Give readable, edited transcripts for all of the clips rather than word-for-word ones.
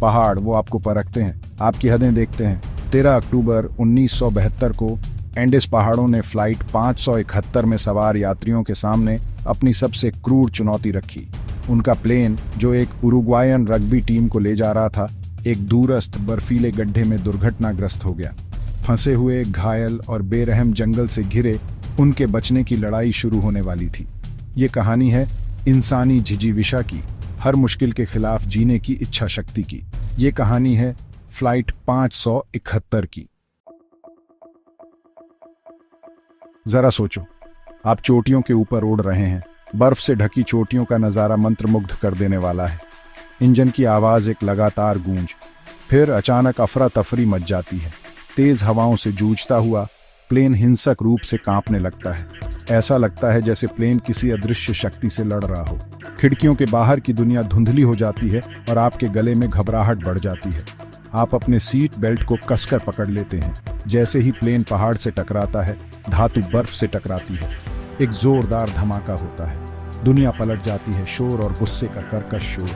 पहाड़ वो आपको परखते हैं, आपकी हदें देखते हैं। 13 अक्टूबर 1972 को एंडेस पहाड़ों ने फ्लाइट 571 में सवार यात्रियों के सामने अपनी सबसे क्रूर चुनौती रखी। उनका प्लेन, जो एक उरुग्वायन रग्बी टीम को ले जा रहा था, एक दूरस्थ बर्फीले गड्ढे में दुर्घटनाग्रस्त हो गया। फंसे हुए, घायल और बेरहम जंगल से घिरे उनके बचने की लड़ाई शुरू होने वाली थी। ये कहानी है इंसानी झिझिविषा की, हर मुश्किल के खिलाफ जीने की इच्छा शक्ति की। ये कहानी है फ्लाइट 571 की। जरा सोचो, आप चोटियों के ऊपर उड़ रहे हैं। बर्फ से ढकी चोटियों का नजारा मंत्रमुग्ध कर देने वाला है। इंजन की आवाज एक लगातार गूंज, फिर अचानक अफरा तफरी मच जाती है। तेज हवाओं से जूझता हुआ प्लेन हिंसक रूप से कांपने लगता है। ऐसा लगता है जैसे प्लेन किसी अदृश्य शक्ति से लड़ रहा हो। खिड़कियों के बाहर की दुनिया धुंधली हो जाती है और आपके गले में घबराहट बढ़ जाती है। आप अपने सीट बेल्ट को कसकर पकड़ लेते हैं। जैसे ही प्लेन पहाड़ से टकराता है, धातु बर्फ से टकराती है। एक जोरदार धमाका होता है, दुनिया पलट जाती है। शोर और गुस्से का कर्कश शोर,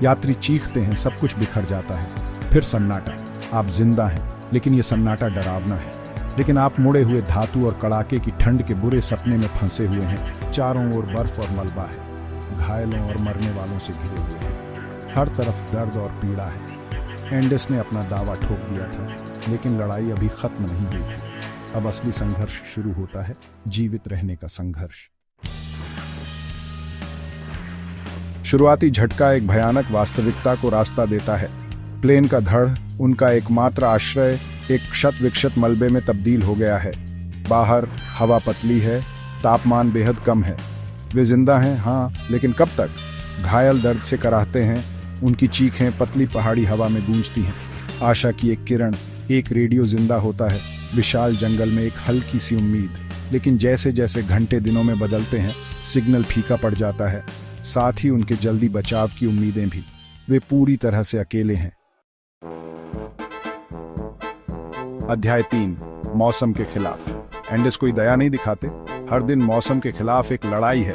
यात्री चीखते हैं, सब कुछ बिखर जाता है। फिर सन्नाटा। आप जिंदा हैं, लेकिन ये सन्नाटा डरावना है। लेकिन आप मुड़े हुए धातु और कड़ाके की ठंड के बुरे सपने में फंसे हुए हैं। चारों ओर बर्फ और मलबा है, घायलों और मरने वालों से घिरे हुए हैं। हर तरफ दर्द और पीड़ा है। एंडेस ने अपना दावा ठोक दिया था, लेकिन लड़ाई अभी खत्म नहीं हुई थी। अब असली संघर्ष शुरू होता है, जीवित रहने का संघर्ष। शुरुआती झटका एक भयानक वास्तविकता को रास्ता देता है। प्लेन का धड़, उनका एकमात्र आश्रय, एक क्षत विक्षत मलबे में तब्दील हो गया है। बाहर हवा पतली है, तापमान बेहद कम है। वे जिंदा हैं, हाँ, लेकिन कब तक? घायल दर्द से कराहते हैं। उनकी चीखें पतली पहाड़ी हवा में गूंजती हैं। आशा की एक किरण, एक रेडियो जिंदा होता है। विशाल जंगल में एक हल्की सी उम्मीद। लेकिन जैसे जैसे घंटे दिनों में बदलते हैं, सिग्नल फीका पड़ जाता है, साथ ही उनके जल्दी बचाव की उम्मीदें भी। वे पूरी तरह से अकेले हैं। अध्याय 3, मौसम के खिलाफ। एंडेस कोई दया नहीं दिखाते। हर दिन मौसम के खिलाफ एक लड़ाई है।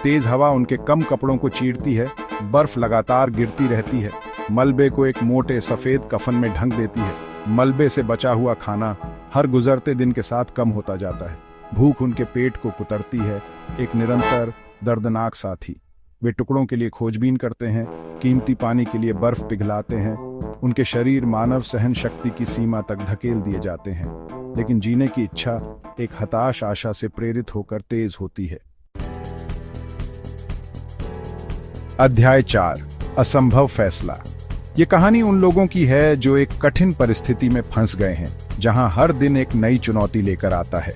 तेज हवा उनके कम कपड़ों को चीरती है, बर्फ लगातार गिरती रहती है, मलबे को एक मोटे सफेद कफन में ढक देती है। मलबे से बचा हुआ खाना हर गुजरते दिन के साथ कम होता जाता है। भूख उनके पेट को कुतरती है, एक निरंतर दर्दनाक साथी। वे टुकड़ों के लिए खोजबीन करते हैं, कीमती पानी के लिए बर्फ पिघलाते हैं। उनके शरीर मानव सहन शक्ति की सीमा तक धकेल दिए जाते हैं, लेकिन जीने की इच्छा एक हताश आशा से प्रेरित होकर तेज होती है। अध्याय 4, असंभव फैसला। ये कहानी उन लोगों की है जो एक कठिन परिस्थिति में फंस गए हैं, जहां हर दिन एक नई चुनौती लेकर आता है।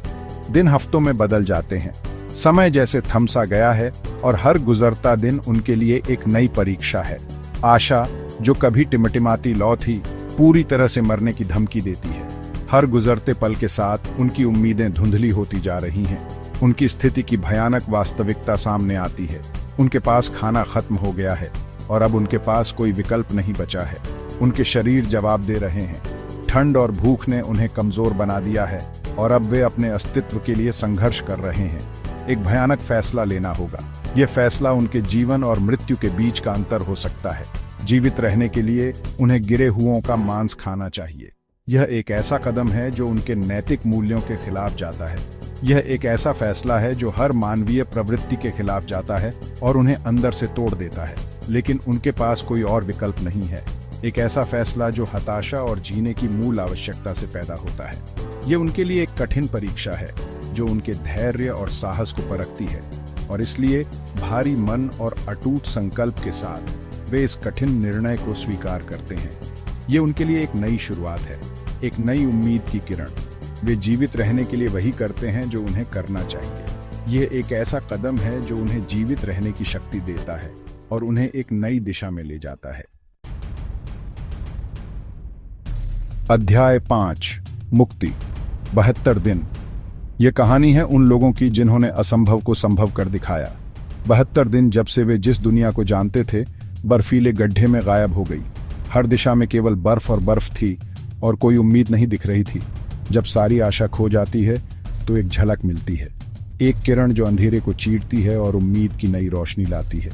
दिन हफ्तों में बदल जाते हैं, समय जैसे थम सा गया है और हर गुजरता दिन उनके लिए एक नई परीक्षा है। आशा, जो कभी टिमटिमाती लौ थी, पूरी तरह से मरने की धमकी देती है। हर गुजरते पल के साथ उनकी उम्मीदें धुंधली होती जा रही हैं। उनकी स्थिति की भयानक वास्तविकता सामने आती है। उनके पास खाना खत्म हो गया है और अब उनके पास कोई विकल्प नहीं बचा है। उनके शरीर जवाब दे रहे हैं। ठंड और भूख ने उन्हें कमजोर बना दिया है और अब वे अपने अस्तित्व के लिए संघर्ष कर रहे हैं। एक भयानक फैसला लेना होगा। यह फैसला उनके जीवन और मृत्यु के बीच का अंतर हो सकता है। जीवित रहने के लिए उन्हें गिरे हुओं का मांस खाना चाहिए। यह एक ऐसा कदम है जो उनके नैतिक मूल्यों के खिलाफ जाता है। यह एक ऐसा फैसला है जो हर मानवीय प्रवृत्ति के खिलाफ जाता है और उन्हें अंदर से तोड़ देता है। लेकिन उनके पास कोई और विकल्प नहीं है। एक ऐसा फैसला जो हताशा और जीने की मूल आवश्यकता से पैदा होता है। यह उनके लिए एक कठिन परीक्षा है जो उनके धैर्य और साहस को परखती है, और इसलिए भारी मन और अटूट संकल्प के साथ वे इस कठिन निर्णय को स्वीकार करते हैं। ये उनके लिए एक नई शुरुआत है, एक नई उम्मीद की किरण। वे जीवित रहने के लिए वही करते हैं जो उन्हें करना चाहिए। यह एक ऐसा कदम है जो उन्हें जीवित रहने की शक्ति देता है और उन्हें एक नई दिशा में ले जाता है। अध्याय 5, मुक्ति। 72 दिन। यह कहानी है उन लोगों की जिन्होंने असंभव को संभव कर दिखाया। 72 दिन जब से वे जिस दुनिया को जानते थे, बर्फीले गड्ढे में गायब हो गई। हर दिशा में केवल बर्फ और बर्फ थी और कोई उम्मीद नहीं दिख रही थी। जब सारी आशा खो जाती है तो एक झलक मिलती है, एक किरण जो अंधेरे को चीरती है और उम्मीद की नई रोशनी लाती है।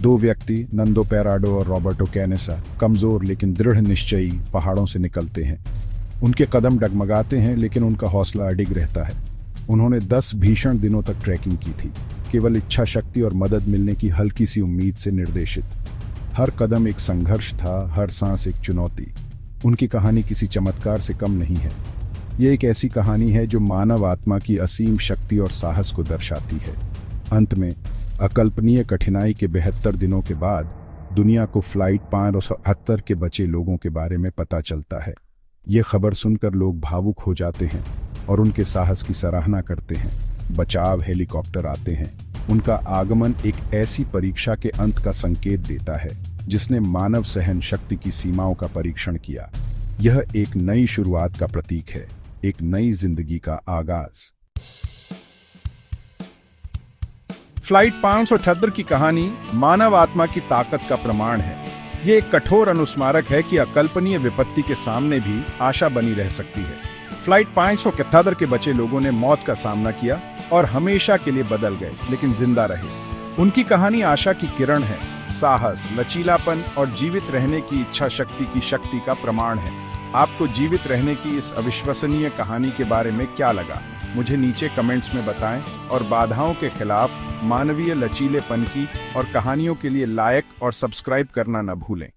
दो व्यक्ति, नंदो पेराडो और रॉबर्टो कैनेसा, कमजोर लेकिन दृढ़ निश्चयी पहाड़ों से निकलते हैं। उनके कदम डगमगाते हैं लेकिन उनका हौसला अडिग रहता है। उन्होंने 10 भीषण दिनों तक ट्रैकिंग की थी, केवल इच्छा शक्ति और मदद मिलने की हल्की सी उम्मीद से निर्देशित। हर कदम एक संघर्ष था, हर सांस एक चुनौती। उनकी कहानी किसी चमत्कार से कम नहीं है। ये एक ऐसी कहानी है जो मानव आत्मा की असीम शक्ति और साहस को दर्शाती है। अंत में अकल्पनीय कठिनाई के 72 दिनों के बाद दुनिया को फ्लाइट 578 के बचे लोगों के बारे में पता चलता है। ये खबर सुनकर लोग भावुक हो जाते हैं और उनके साहस की सराहना करते हैं। बचाव हेलीकॉप्टर आते हैं। उनका आगमन एक ऐसी परीक्षा के अंत का संकेत देता है जिसने मानव सहन शक्ति की सीमाओं का परीक्षण किया। यह एक नई शुरुआत का प्रतीक है, एक नई जिंदगी का आगाज। फ्लाइट 578 की कहानी मानव आत्मा की ताकत का प्रमाण है। ये एक कठोर अनुस्मारक है कि अकल्पनीय विपत्ति के सामने भी आशा बनी रह सकती है। फ्लाइट 578 के बचे लोगों ने मौत का सामना किया और हमेशा के लिए बदल गए, लेकिन जिंदा रहे। उनकी कहानी आशा की किरण है, साहस, लचीलापन और जीवित रहने की इच्छा शक्ति का प्रमाण है। आपको जीवित रहने की इस अविश्वसनीय कहानी के बारे में क्या लगा? मुझे नीचे कमेंट्स में बताएं और बाधाओं के खिलाफ मानवीय लचीलेपन की और कहानियों के लिए लाइक और सब्सक्राइब करना न भूलें।